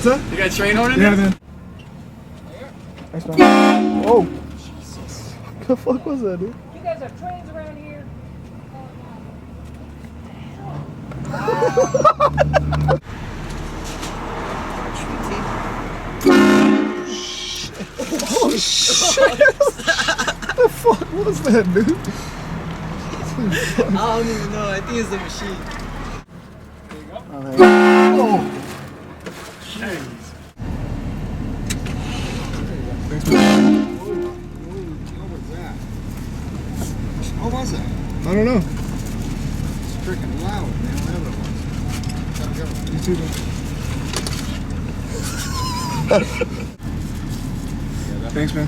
What's that? You got a train horn in Yeah, there? man. Thanks, man. Oh. Jesus. What the fuck was that, dude? You guys have trains around here? Oh shit! What the fuck was that, dude? I don't even know. I think it's the machine. There you go. Oh! Jeez. Thanks, man. What was that? I don't know. It's freaking loud, man. Whatever it was. Gotta go. You too, man. Thanks, man.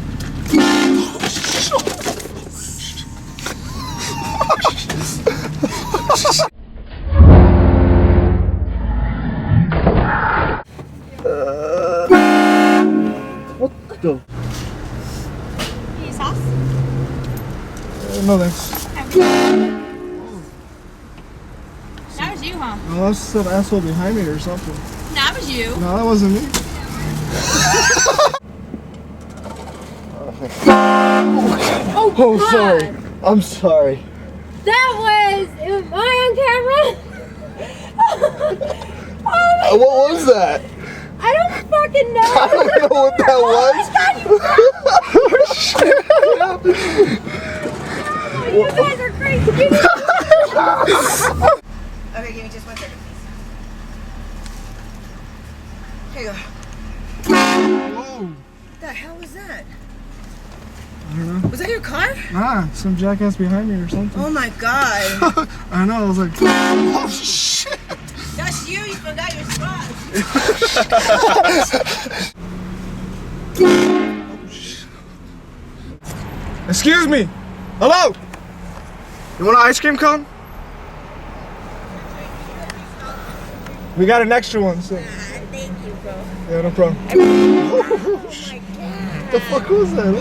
What the? Any sauce? No thanks. That was you, huh? No, that's some asshole behind me or something. That was you. No, that wasn't me. Oh, God. sorry. I'm sorry. That was. Am I on camera? Oh my What was that? I don't fucking know. I don't know what that was. You guys are crazy. Okay, give me just 1 second, please. Here you go. Whoa. What the hell was that? I don't know. Was that your car? Nah, some jackass behind me or something. Oh my god. I know, I was like, oh shit. That's you. You forgot your spot. Excuse me. Hello. You want an ice cream cone? We got an extra one, so. Thank you, bro. Yeah, no problem. Oh my god. What the fuck was that?